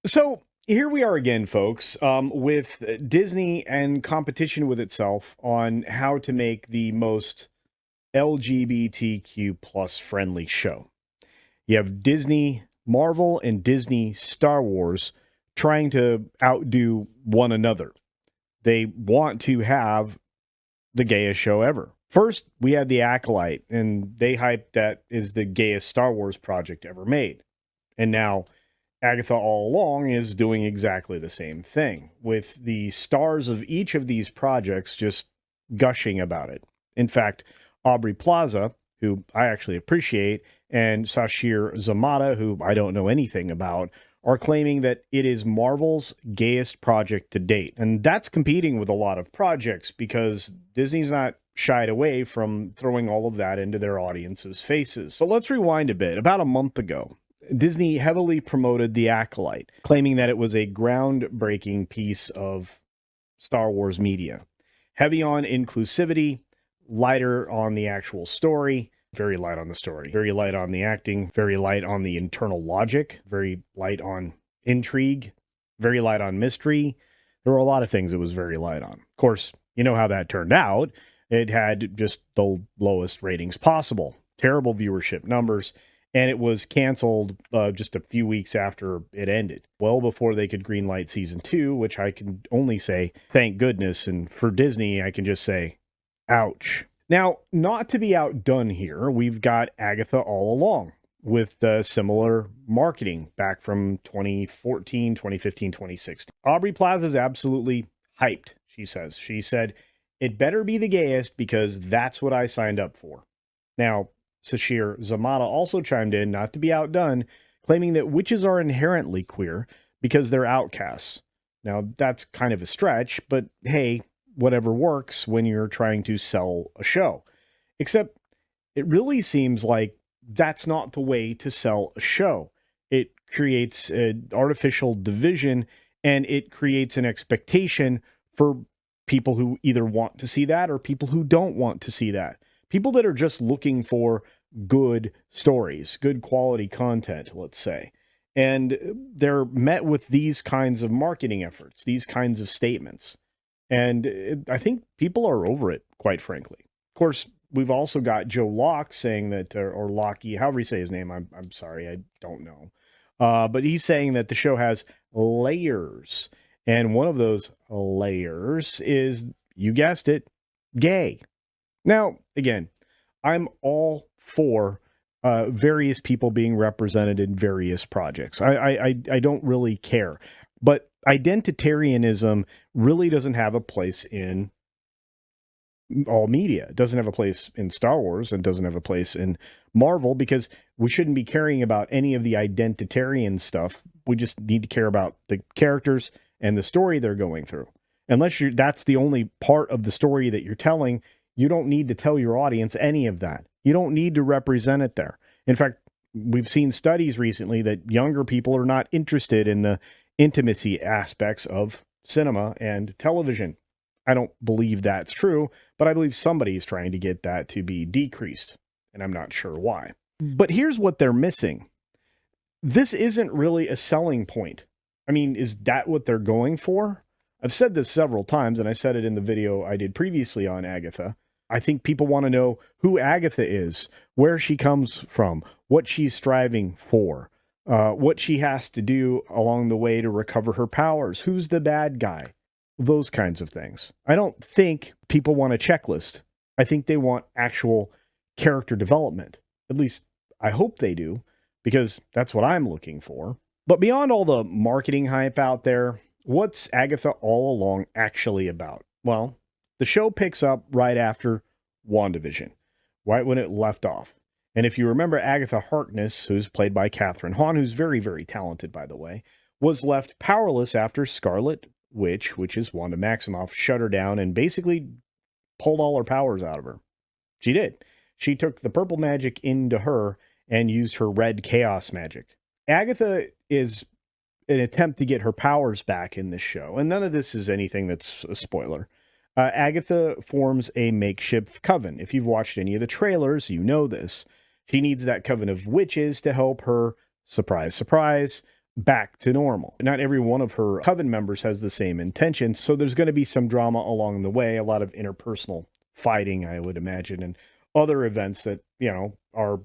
So here we are again, folks, with Disney and competition with itself on how to make the most LGBTQ plus friendly show. You have Disney Marvel and Disney Star Wars trying to outdo one another. They want to have the gayest show ever. First, we had the Acolyte, and they hyped that is the gayest Star Wars project ever made. And now Agatha All Along is doing exactly the same thing, with the stars of each of these projects just gushing about it. In fact, Aubrey Plaza, who I actually appreciate, and Sashir Zamata, who I don't know anything about, are claiming that it is Marvel's gayest project to date. And that's competing with a lot of projects because Disney's not shied away from throwing all of that into their audience's faces. But let's rewind a bit. About a month ago, Disney heavily promoted The Acolyte, claiming that it was a groundbreaking piece of Star Wars media. Heavy on inclusivity, lighter on the actual story, very light on the story, very light on the acting, very light on the internal logic, very light on intrigue, very light on mystery. There were a lot of things it was very light on. Of course, you know how that turned out. It had just the lowest ratings possible, terrible viewership numbers, and it was canceled just a few weeks after it ended, well before they could greenlight season 2, which I can only say thank goodness. And for Disney, I can just say, ouch. Now, not to be outdone here, we've got Agatha All Along with similar marketing back from 2014, 2015, 2016. Aubrey Plaza is absolutely hyped, she says. She said, it better be the gayest because that's what I signed up for. Now, Sashir Zamata also chimed in, not to be outdone, claiming that witches are inherently queer because they're outcasts. Now, that's kind of a stretch, but hey, whatever works when you're trying to sell a show. Except it really seems like that's not the way to sell a show. It creates an artificial division and it creates an expectation for people who either want to see that or people who don't want to see that. People that are just looking for good stories, good quality content, let's say. And they're met with these kinds of marketing efforts, these kinds of statements. And I think people are over it, quite frankly. Of course, we've also got Joe Locke saying that, or Lockie, however you say his name, I'm sorry, I don't know. But he's saying that the show has layers. And one of those layers is, you guessed it, gay. Now, again, I'm all for various people being represented in various projects. I don't really care. But identitarianism really doesn't have a place in all media. It doesn't have a place in Star Wars and doesn't have a place in Marvel because we shouldn't be caring about any of the identitarian stuff. We just need to care about the characters and the story they're going through. Unless that's the only part of the story that you're telling, you don't need to tell your audience any of that. You don't need to represent it there. In fact, we've seen studies recently that younger people are not interested in the intimacy aspects of cinema and television. I don't believe that's true, but I believe somebody's trying to get that to be decreased, and I'm not sure why. But here's what they're missing. This isn't really a selling point. I mean, is that what they're going for? I've said this several times, and I said it in the video I did previously on Agatha. I think people want to know who Agatha is, where she comes from, what she's striving for, what she has to do along the way to recover her powers, who's the bad guy, those kinds of things. I don't think people want a checklist. I think they want actual character development. At least I hope they do, because that's what I'm looking for. But beyond all the marketing hype out there, what's Agatha All Along actually about? Well, the show picks up right after WandaVision, right when it left off. And if you remember, Agatha Harkness, who's played by Catherine Hahn, who's very, very talented, by the way, was left powerless after Scarlet Witch, which is Wanda Maximoff, shut her down and basically pulled all her powers out of her. She did. She took the purple magic into her and used her red chaos magic. Agatha is an attempt to get her powers back in this show, and none of this is anything that's a spoiler. Agatha forms a makeshift coven. If you've watched any of the trailers, you know this. She needs that coven of witches to help her, surprise, surprise, back to normal. Not every one of her coven members has the same intentions, so there's going to be some drama along the way, a lot of interpersonal fighting, I would imagine, and other events that, are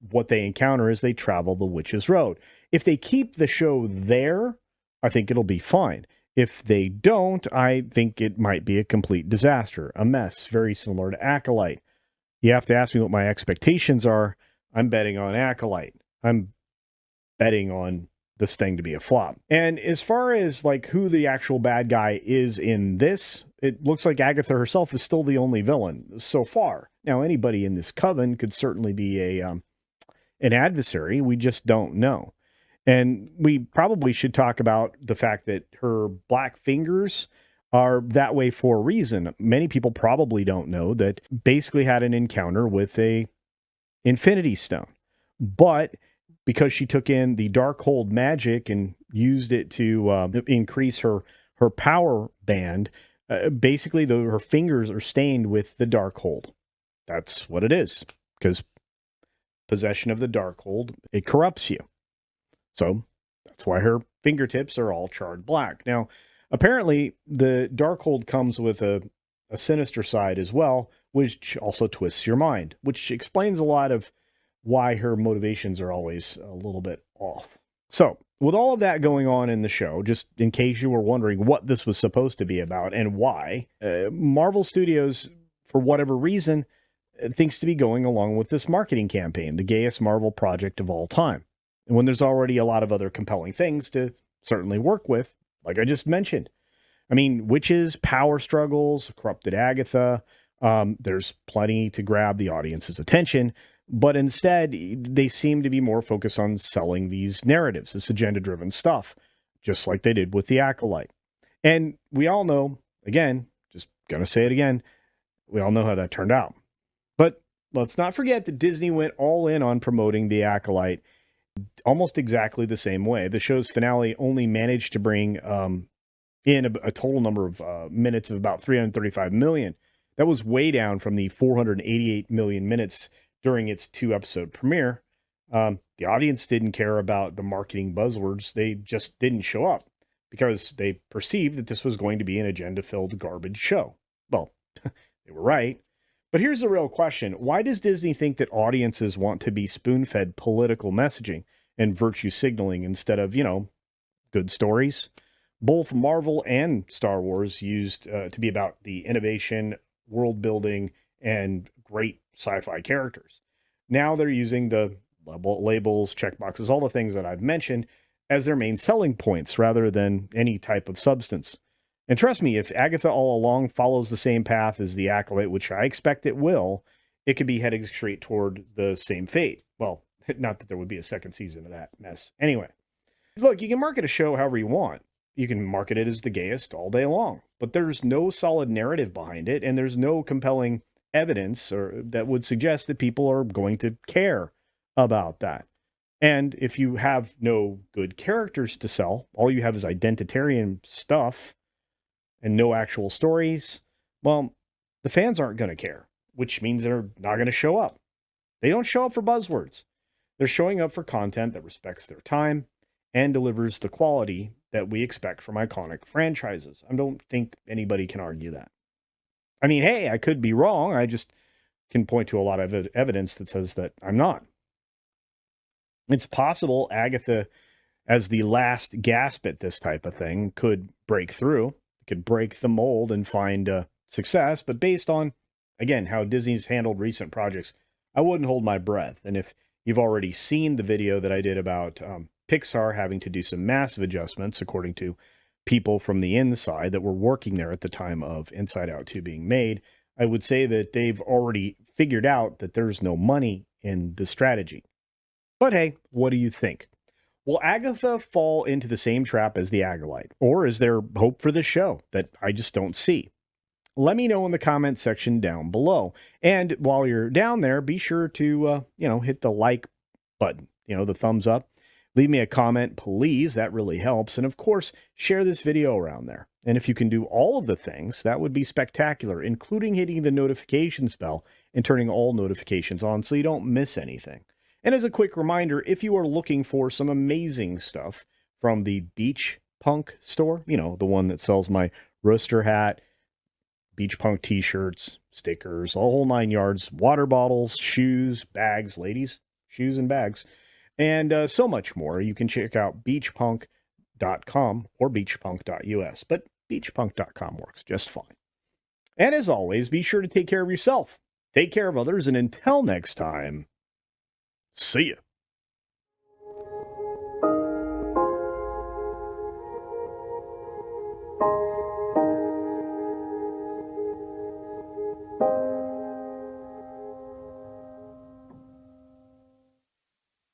what they encounter as they travel the Witch's Road. If they keep the show there, I think it'll be fine. If they don't, I think it might be a complete disaster, a mess, very similar to Acolyte. You have to ask me what my expectations are. I'm betting on Acolyte. I'm betting on this thing to be a flop. And as far as like who the actual bad guy is in this, it looks like Agatha herself is still the only villain so far. Now, anybody in this coven could certainly be an adversary. We just don't know. And we probably should talk about the fact that her black fingers are that way for a reason. Many people probably don't know that basically had an encounter with a Infinity Stone. But because she took in the Darkhold magic and used it to increase her power band, basically her fingers are stained with the Darkhold. That's what it is. Because possession of the Darkhold, it corrupts you. So that's why her fingertips are all charred black. Now, apparently, the Darkhold comes with a sinister side as well, which also twists your mind, which explains a lot of why her motivations are always a little bit off. So, with all of that going on in the show, just in case you were wondering what this was supposed to be about and why, Marvel Studios, for whatever reason, thinks to be going along with this marketing campaign, the gayest Marvel project of all time. And when there's already a lot of other compelling things to certainly work with, like I just mentioned. I mean, witches, power struggles, corrupted Agatha, there's plenty to grab the audience's attention. But instead, they seem to be more focused on selling these narratives, this agenda-driven stuff, just like they did with the Acolyte. And we all know, again, just going to say it again, we all know how that turned out. But let's not forget that Disney went all in on promoting the Acolyte almost exactly the same way. The show's finale only managed to bring in a total number of minutes of about 335 million. That was way down from the 488 million minutes during its 2-episode premiere. The audience didn't care about the marketing buzzwords. They just didn't show up because they perceived that this was going to be an agenda-filled garbage show. Well, they were right. But here's the real question. Why does Disney think that audiences want to be spoon-fed political messaging and virtue signaling instead of, good stories? Both Marvel and Star Wars used to be about the innovation, world building, and great sci-fi characters. Now they're using the labels, checkboxes, all the things that I've mentioned as their main selling points rather than any type of substance. And trust me, if Agatha All Along follows the same path as the Acolyte, which I expect it will, it could be heading straight toward the same fate. Well, not that there would be a second season of that mess. Anyway, look, you can market a show however you want. You can market it as the gayest all day long, but there's no solid narrative behind it, and there's no compelling evidence or that would suggest that people are going to care about that. And if you have no good characters to sell, all you have is identitarian stuff and no actual stories, well, the fans aren't going to care, which means they're not going to show up. They don't show up for buzzwords. They're showing up for content that respects their time and delivers the quality that we expect from iconic franchises. I don't think anybody can argue that. I mean, hey, I could be wrong. I just can point to a lot of evidence that says that I'm not. It's possible Agatha, as the last gasp at this type of thing, could break through, could break the mold and find success. But based on, again, how Disney's handled recent projects, I wouldn't hold my breath. And if you've already seen the video that I did about Pixar having to do some massive adjustments, according to people from the inside that were working there at the time of Inside Out 2 being made, I would say that they've already figured out that there's no money in the strategy. But hey, what do you think? Will Agatha fall into the same trap as the Acolyte? Or is there hope for the show that I just don't see? Let me know in the comment section down below. And while you're down there, be sure to, hit the like button, the thumbs up. Leave me a comment, please. That really helps. And of course, share this video around there. And if you can do all of the things, that would be spectacular, including hitting the notifications bell and turning all notifications on so you don't miss anything. And as a quick reminder, if you are looking for some amazing stuff from the Beach Punk store, you know, the one that sells my rooster hat, Beach Punk t-shirts, stickers, a whole 9 yards, water bottles, shoes, bags, ladies, shoes and bags, and so much more. You can check out beachpunk.com or beachpunk.us, but beachpunk.com works just fine. And as always, be sure to take care of yourself, take care of others, and until next time, see ya.